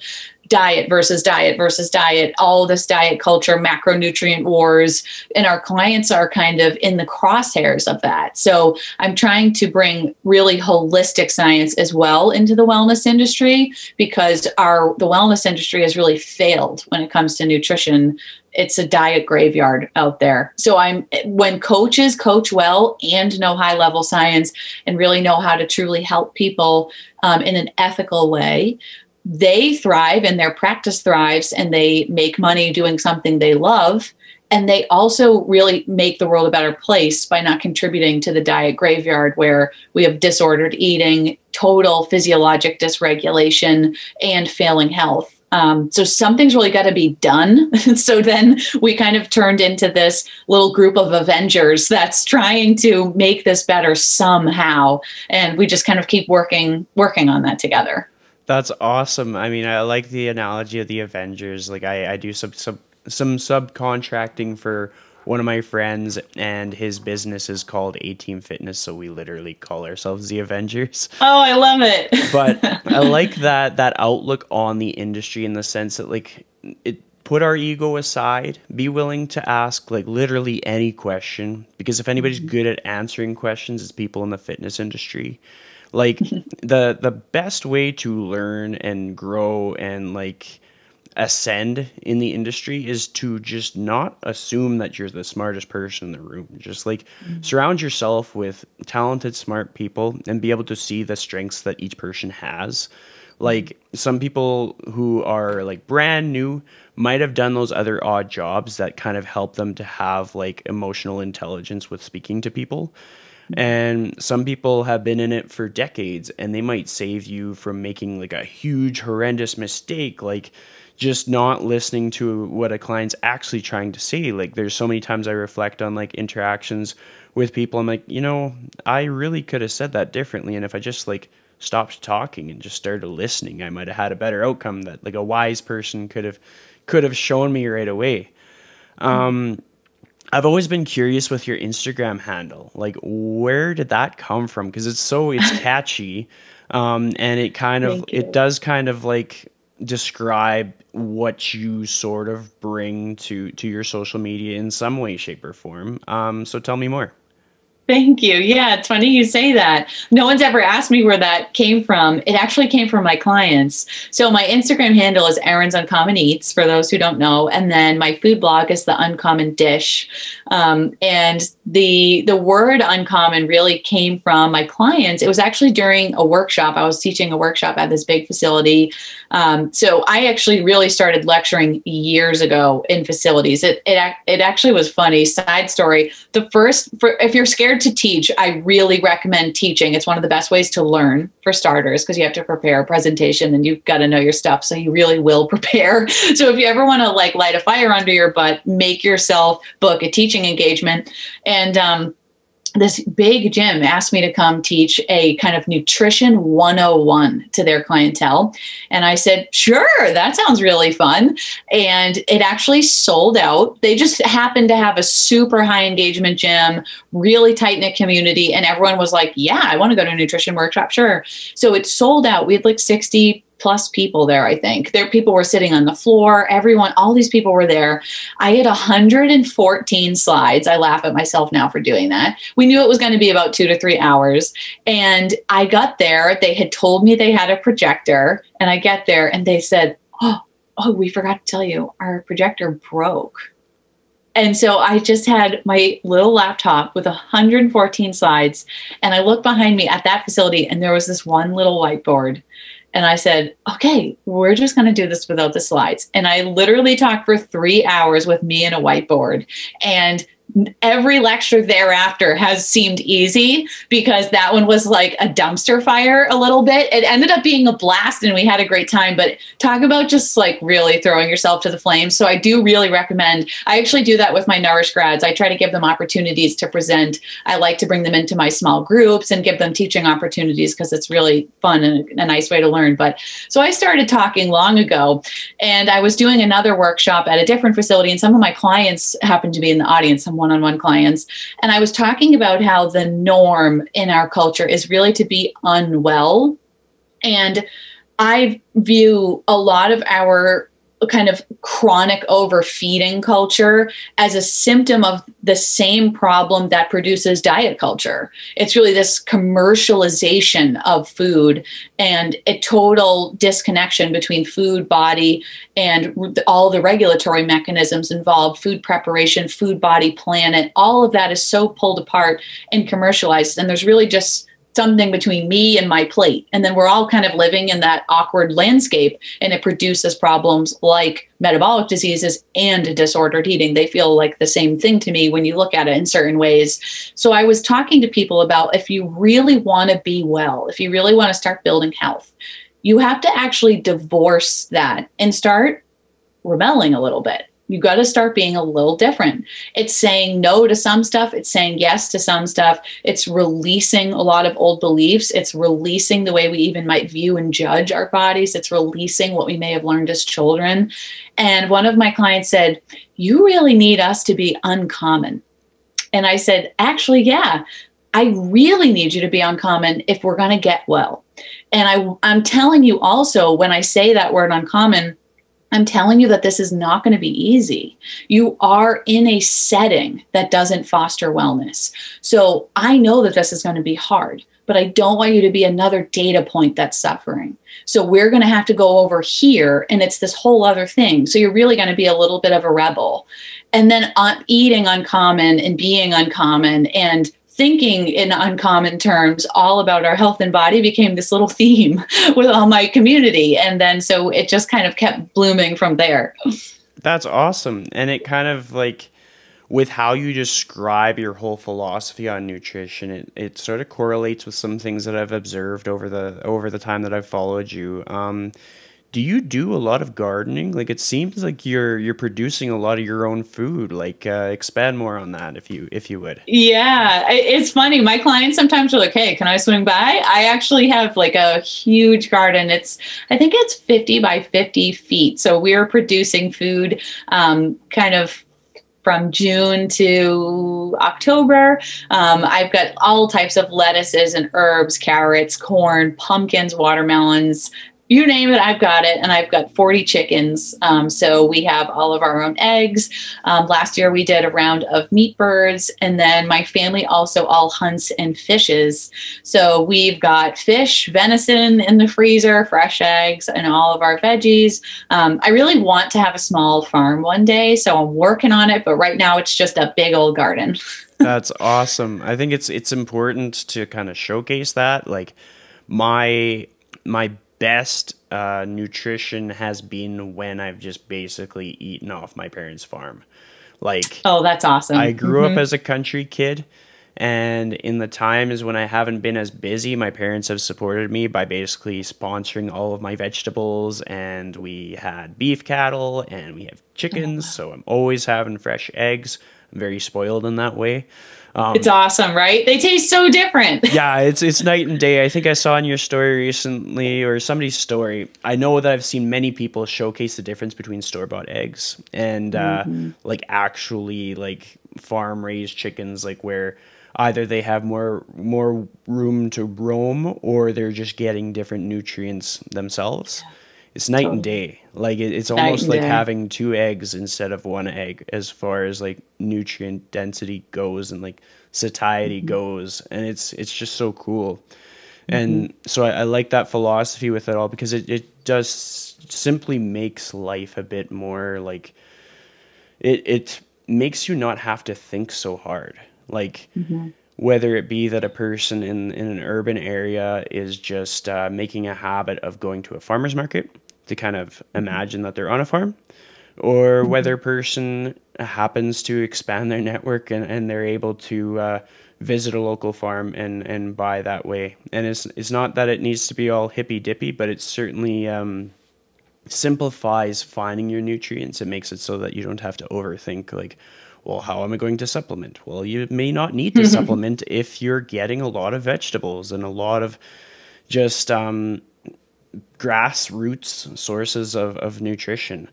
diet versus diet versus diet, all this diet culture, macronutrient wars, and our clients are kind of in the crosshairs of that. So I'm trying to bring really holistic science as well into the wellness industry, because the wellness industry has really failed when it comes to nutrition. It's a diet graveyard out there. So when coaches coach well and know high level science and really know how to truly help people in an ethical way, they thrive and their practice thrives, and they make money doing something they love. And they also really make the world a better place by not contributing to the diet graveyard, where we have disordered eating, total physiologic dysregulation, and failing health. So something's really got to be done. So then we kind of turned into this little group of Avengers that's trying to make this better somehow. And we just kind of keep working on that together. That's awesome. I mean, I like the analogy of the Avengers. Like I do some subcontracting for one of my friends, and his business is called A-Team Fitness. So we literally call ourselves the Avengers. Oh, I love it. But I like that outlook on the industry, in the sense that like put our ego aside, be willing to ask like literally any question, because if anybody's good at answering questions, it's people in the fitness industry. Like the best way to learn and grow and like ascend in the industry is to just not assume that you're the smartest person in the room. Just like surround yourself with talented, smart people and be able to see the strengths that each person has. Like some people who are like brand new might have done those other odd jobs that kind of help them to have like emotional intelligence with speaking to people. And some people have been in it for decades, and they might save you from making like a huge, horrendous mistake, like just not listening to what a client's actually trying to say. Like there's so many times I reflect on like interactions with people. I'm like, I really could have said that differently. And if I just like stopped talking and just started listening, I might have had a better outcome that like a wise person could have shown me right away. I've always been curious with your Instagram handle. Like, where did that come from? Because it's catchy, and it does kind of like describe what you sort of bring to your social media in some way, shape, or form. So tell me more. Thank you. Yeah, it's funny you say that. No one's ever asked me where that came from. It actually came from my clients. So my Instagram handle is Erin's Uncommon Eats, for those who don't know. And then my food blog is The Uncommon Dish. And the word uncommon really came from my clients. It was actually during a workshop. I was teaching a workshop at this big facility. So I actually really started lecturing years ago in facilities. It actually was funny. Side story. If you're scared prepared to teach, I really recommend teaching. It's one of the best ways to learn, for starters, because you have to prepare a presentation and you've got to know your stuff. So you really will prepare. So if you ever want to like light a fire under your butt, make yourself book a teaching engagement. And this big gym asked me to come teach a kind of nutrition 101 to their clientele. And I said, sure, that sounds really fun. And it actually sold out. They just happened to have a super high engagement gym, really tight knit community. And everyone was like, yeah, I want to go to a nutrition workshop. Sure. So it sold out. We had like 60 plus people there, I think. People were sitting on the floor. Everyone, all these people were there. I had 114 slides. I laugh at myself now for doing that. We knew it was going to be about 2 to 3 hours. And I got there. They had told me they had a projector. And I get there and they said, oh, we forgot to tell you, our projector broke. And so I just had my little laptop with 114 slides. And I looked behind me at that facility and there was this one little whiteboard. And I said, okay, we're just going to do this without the slides. And I literally talked for 3 hours with me and a whiteboard. And every lecture thereafter has seemed easy because that one was like a dumpster fire a little bit. It ended up being a blast and we had a great time, but talk about just like really throwing yourself to the flames. So I do really recommend, I actually do that with my Nourished grads. I try to give them opportunities to present. I like to bring them into my small groups and give them teaching opportunities because it's really fun and a nice way to learn. But so I started talking long ago and I was doing another workshop at a different facility and some of my clients happened to be in the audience, some one-on-one clients. And I was talking about how the norm in our culture is really to be unwell. And I view a lot of our kind of chronic overfeeding culture as a symptom of the same problem that produces diet culture. It's really this commercialization of food and a total disconnection between food, body, and all the regulatory mechanisms involved, food preparation, food, body, planet. All of that is so pulled apart and commercialized. And there's really just something between me and my plate. And then we're all kind of living in that awkward landscape and it produces problems like metabolic diseases and disordered eating. They feel like the same thing to me when you look at it in certain ways. So I was talking to people about if you really want to be well, if you really want to start building health, you have to actually divorce that and start rebelling a little bit. You got to start being a little different. It's saying no to some stuff. It's saying yes to some stuff. It's releasing a lot of old beliefs. It's releasing the way we even might view and judge our bodies. It's releasing what we may have learned as children. And one of my clients said, you really need us to be uncommon. And I said, actually, yeah, I really need you to be uncommon if we're going to get well. And I'm telling you also, when I say that word uncommon, I'm telling you that this is not going to be easy. You are in a setting that doesn't foster wellness. So I know that this is going to be hard, but I don't want you to be another data point that's suffering. So we're going to have to go over here, and it's this whole other thing. So you're really going to be a little bit of a rebel. And then eating uncommon and being uncommon and thinking in uncommon terms all about our health and body became this little theme with all my community. And then so it just kind of kept blooming from there. That's awesome. And it kind of like with how you describe your whole philosophy on nutrition, it sort of correlates with some things that I've observed over the time that I've followed you. Do you do a lot of gardening? Like it seems like you're producing a lot of your own food. Like expand more on that if you would. Yeah, it's funny. My clients sometimes are like, "Hey, can I swing by?" I actually have like a huge garden. I think it's 50 by 50 feet. So we're producing food kind of from June to October. I've got all types of lettuces and herbs, carrots, corn, pumpkins, watermelons. You name it, I've got it. And I've got 40 chickens. So we have all of our own eggs. Last year we did a round of meat birds. And then my family also all hunts and fishes. So we've got fish, venison in the freezer, fresh eggs, and all of our veggies. I really want to have a small farm one day. So I'm working on it. But right now it's just a big old garden. That's awesome. I think it's important to kind of showcase that. Like my best nutrition has been when I've just basically eaten off my parents' farm. Like, oh, that's awesome. I grew up as a country kid, And in the times when I haven't been as busy, my parents have supported me by basically sponsoring all of my vegetables. And we had beef cattle and we have chickens. So I'm always having fresh eggs. I'm very spoiled in that way. It's awesome, right? They taste so different. Yeah, it's night and day. I think I saw in your story recently, or somebody's story. I know that I've seen many people showcase the difference between store-bought eggs and like actually like farm-raised chickens, like where either they have more room to roam or they're just getting different nutrients themselves. It's night and day. Like it's almost like having two eggs instead of one egg as far as like nutrient density goes and like satiety goes. And it's just so cool. And so I like that philosophy with it all because it does simply makes life a bit more like it makes you not have to think so hard. Like whether it be that a person in an urban area is just making a habit of going to a farmer's market to kind of imagine that they're on a farm, or whether a person happens to expand their network and they're able to visit a local farm and buy that way. And it's not that it needs to be all hippy dippy, but it certainly simplifies finding your nutrients. It makes it so that you don't have to overthink like, well, how am I going to supplement? Well, you may not need to supplement if you're getting a lot of vegetables and a lot of just grassroots sources of nutrition.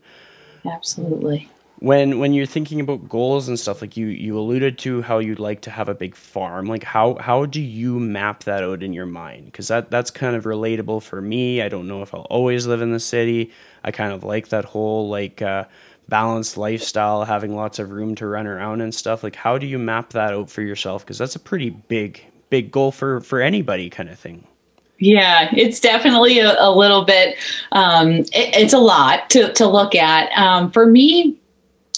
Absolutely. When you're thinking about goals and stuff, like you alluded to how you'd like to have a big farm, like how do you map that out in your mind? Because that's kind of relatable for me. I don't know if I'll always live in the city. I kind of like that whole like balanced lifestyle, having lots of room to run around and stuff. Like how do you map that out for yourself? Because that's a pretty big goal for anybody kind of thing. Yeah, it's definitely a little bit, it's a lot to look at. For me,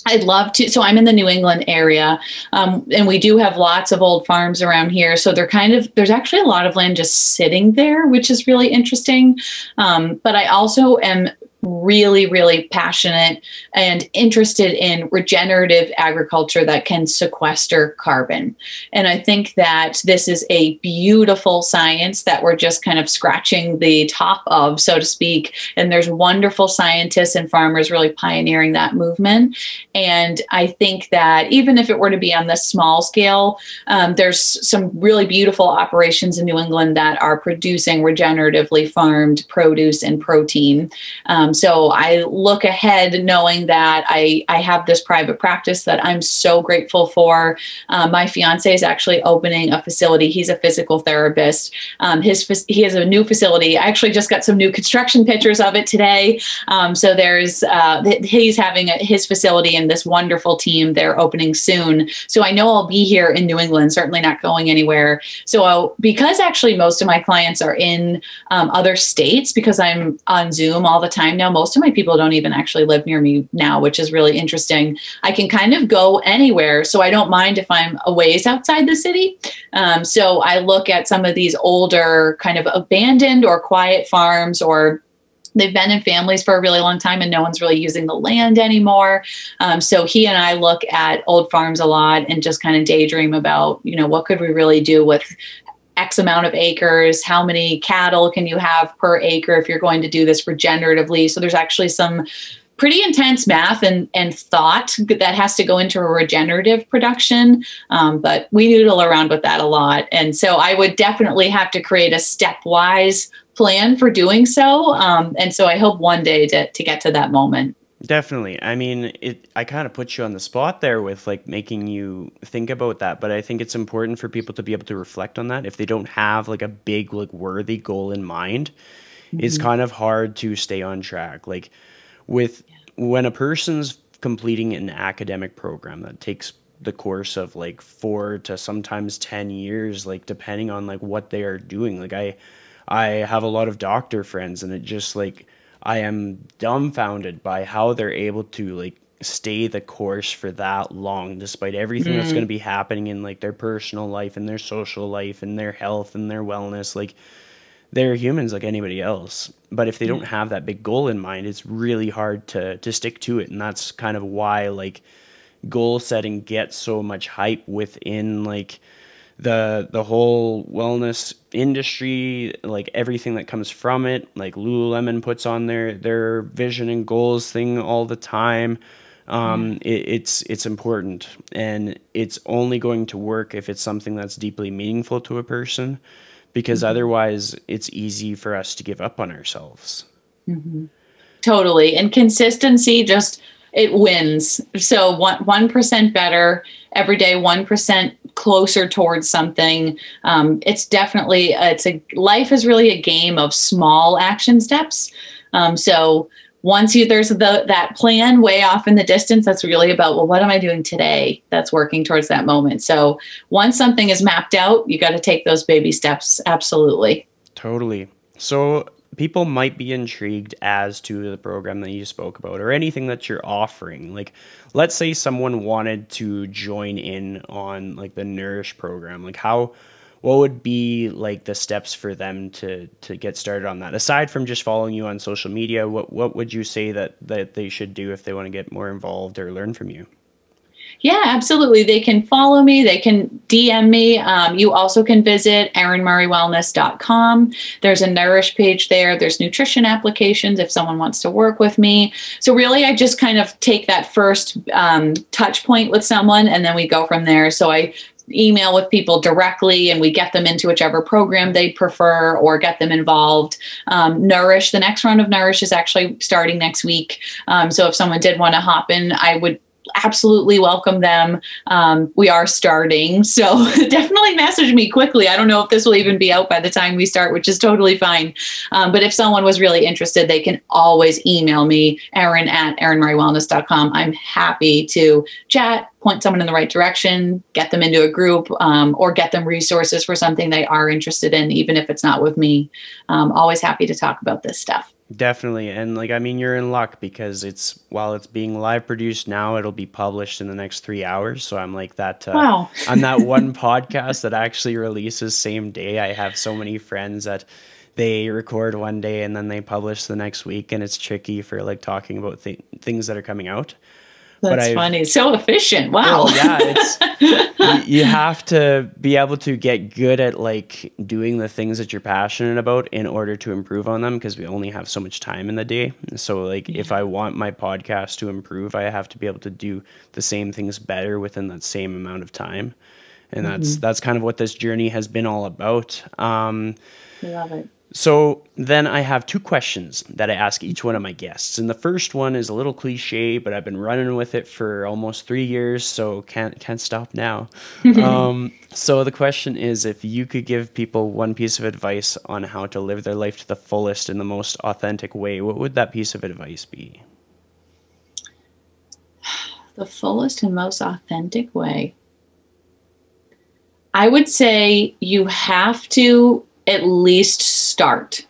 I'd love to. So I'm in the New England area, and we do have lots of old farms around here. So there's actually a lot of land just sitting there, which is really interesting. But I also am really, really passionate and interested in regenerative agriculture that can sequester carbon. And I think that this is a beautiful science that we're just kind of scratching the top of, so to speak. And there's wonderful scientists and farmers really pioneering that movement. And I think that even if it were to be on this small scale, there's some really beautiful operations in New England that are producing regeneratively farmed produce and protein. So I look ahead knowing that I have this private practice that I'm so grateful for. My fiance is actually opening a facility. He's a physical therapist. He has a new facility. I actually just got some new construction pictures of it today. So he's having his facility and this wonderful team. They're opening soon. So I know I'll be here in New England, certainly not going anywhere. So because actually most of my clients are in other states, because I'm on Zoom all the time now, most of my people don't even actually live near me now, which is really interesting. I can kind of go anywhere. So I don't mind if I'm a ways outside the city. So I look at some of these older kind of abandoned or quiet farms, or they've been in families for a really long time and no one's really using the land anymore. So he and I look at old farms a lot and just kind of daydream about, what could we really do with X amount of acres? How many cattle can you have per acre if you're going to do this regeneratively? So there's actually some pretty intense math and thought that has to go into a regenerative production. But we noodle around with that a lot. And so I would definitely have to create a stepwise plan for doing so. And so I hope one day to get to that moment. Definitely. I mean, I kind of put you on the spot there with like making you think about that, but I think it's important for people to be able to reflect on that. If they don't have like a big, like worthy goal in mind, it's kind of hard to stay on track. Like when a person's completing an academic program that takes the course of like 4 to sometimes 10 years, like depending on like what they are doing. Like I have a lot of doctor friends, and it just like, I am dumbfounded by how they're able to like stay the course for that long, despite everything that's going to be happening in like their personal life and their social life and their health and their wellness. Like they're humans like anybody else. But if they don't have that big goal in mind, it's really hard to stick to it. And that's kind of why like goal setting gets so much hype within like the whole wellness industry, like everything that comes from it, like Lululemon puts on their vision and goals thing all the time. It's important, and it's only going to work if it's something that's deeply meaningful to a person, because otherwise it's easy for us to give up on ourselves. Totally. And consistency just, it wins. So 1% better every day, 1% closer towards something. It's definitely, life is really a game of small action steps. So once there's that plan way off in the distance, that's really about, well, what am I doing today that's working towards that moment? So once something is mapped out, you got to take those baby steps. Absolutely. Totally. So people might be intrigued as to the program that you spoke about or anything that you're offering. Like, let's say someone wanted to join in on like the Nourish program. Like, what would be like the steps for them to get started on that? Aside from just following you on social media, what would you say that they should do if they want to get more involved or learn from you? Yeah, absolutely. They can follow me. They can DM me. You also can visit erinmurraywellness.com. There's a Nourish page there. There's nutrition applications if someone wants to work with me. So really, I just kind of take that first touch point with someone, and then we go from there. So I email with people directly, and we get them into whichever program they prefer or get them involved. Nourish, the next round of Nourish is actually starting next week. So if someone did want to hop in, I would absolutely welcome them. We are starting, so definitely message me quickly. I don't know if this will even be out by the time we start, which is totally fine. But if someone was really interested, they can always email me, Erin@erinmurraywellness.com. I'm happy to chat, point someone in the right direction, get them into a group, or get them resources for something they are interested in, even if it's not with me. Always happy to talk about this stuff. Definitely. And like, I mean, you're in luck because while it's being live produced now, it'll be published in the next 3 hours. So I'm like that. Wow. I'm that one podcast that actually releases same day. I have so many friends that they record one day and then they publish the next week. And it's tricky for like talking about things that are coming out. That's funny. So efficient. Wow. Oh, yeah, you have to be able to get good at like doing the things that you're passionate about in order to improve on them, because we only have so much time in the day. So like if I want my podcast to improve, I have to be able to do the same things better within that same amount of time. And that's kind of what this journey has been all about. I love it. So then I have 2 questions that I ask each one of my guests. And the first one is a little cliche, but I've been running with it for almost 3 years, so can't stop now. So the question is, if you could give people one piece of advice on how to live their life to the fullest in the most authentic way, what would that piece of advice be? The fullest and most authentic way. I would say you have to at least start.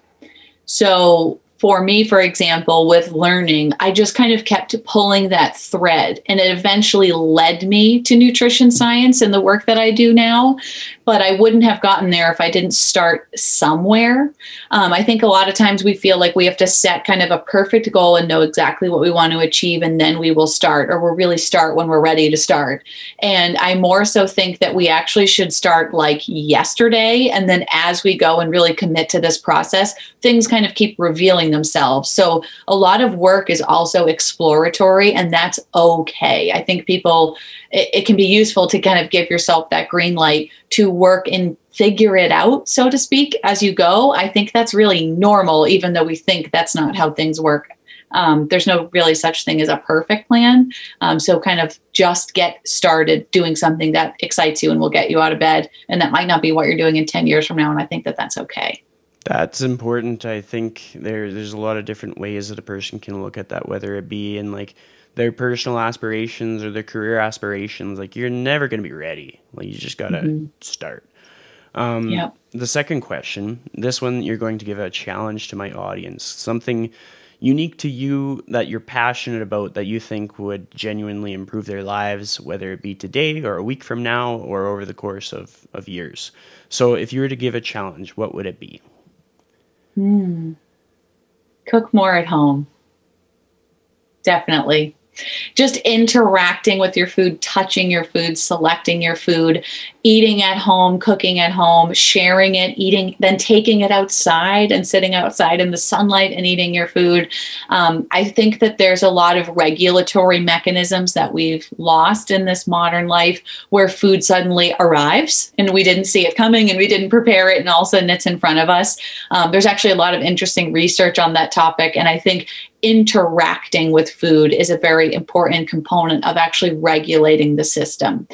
So for me, for example, with learning, I just kind of kept pulling that thread, and it eventually led me to nutrition science and the work that I do now. But I wouldn't have gotten there if I didn't start somewhere. I think a lot of times we feel like we have to set kind of a perfect goal and know exactly what we want to achieve, and then we will start, or we'll really start when we're ready to start. And I more so think that we actually should start like yesterday, and then as we go and really commit to this process, things kind of keep revealing themselves. So a lot of work is also exploratory, and that's okay. I think it can be useful to kind of give yourself that green light to work and figure it out, so to speak, as you go. I think that's really normal, even though we think that's not how things work. There's no really such thing as a perfect plan. So kind of just get started doing something that excites you and will get you out of bed. And that might not be what you're doing in 10 years from now. And I think that that's okay. That's important. I think there's a lot of different ways that a person can look at that, whether it be in like their personal aspirations or their career aspirations. Like, you're never going to be ready. Like, you just got to start. Yep. The second question, this one, you're going to give a challenge to my audience, something unique to you that you're passionate about that you think would genuinely improve their lives, whether it be today or a week from now or over the course of years. So if you were to give a challenge, what would it be? Cook more at home. Definitely. Just interacting with your food, touching your food, selecting your food, eating at home, cooking at home, sharing it, eating, then taking it outside and sitting outside in the sunlight and eating your food. I think that there's a lot of regulatory mechanisms that we've lost in this modern life where food suddenly arrives and we didn't see it coming and we didn't prepare it and all of a sudden it's in front of us. There's actually a lot of interesting research on that topic. And I think interacting with food is a very important component of actually regulating the system.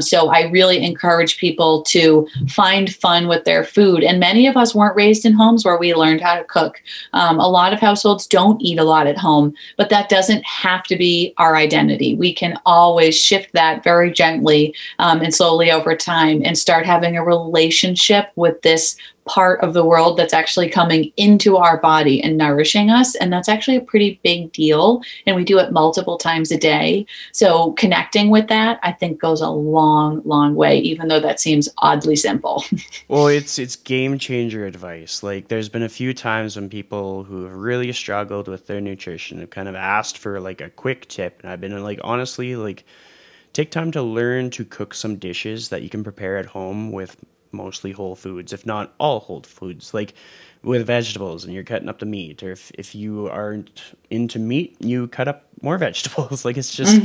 So I really encourage people to find fun with their food. And many of us weren't raised in homes where we learned how to cook. A lot of households don't eat a lot at home, but that doesn't have to be our identity. We can always shift that very gently and slowly over time and start having a relationship with this part of the world that's actually coming into our body and nourishing us. And that's actually a pretty big deal. And we do it multiple times a day. So connecting with that, I think, goes a long, long way, even though that seems oddly simple. Well, it's game changer advice. Like there's been a few times when people who have really struggled with their nutrition have kind of asked for like a quick tip. And I've been like, honestly, like take time to learn to cook some dishes that you can prepare at home with mostly whole foods, if not all whole foods, like with vegetables and you're cutting up the meat, or if you aren't into meat, you cut up more vegetables. Like it's just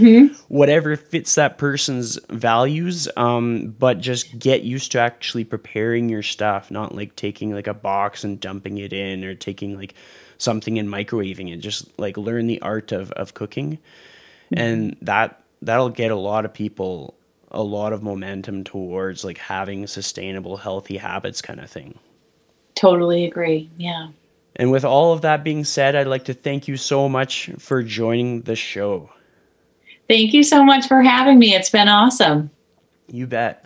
whatever fits that person's values, but just get used to actually preparing your stuff, not like taking like a box and dumping it in or taking like something and microwaving it. Just like learn the art of cooking, and that'll get a lot of people a lot of momentum towards like having sustainable, healthy habits kind of thing. Totally agree. Yeah. And with all of that being said, I'd like to thank you so much for joining the show. Thank you so much for having me. It's been awesome. You bet.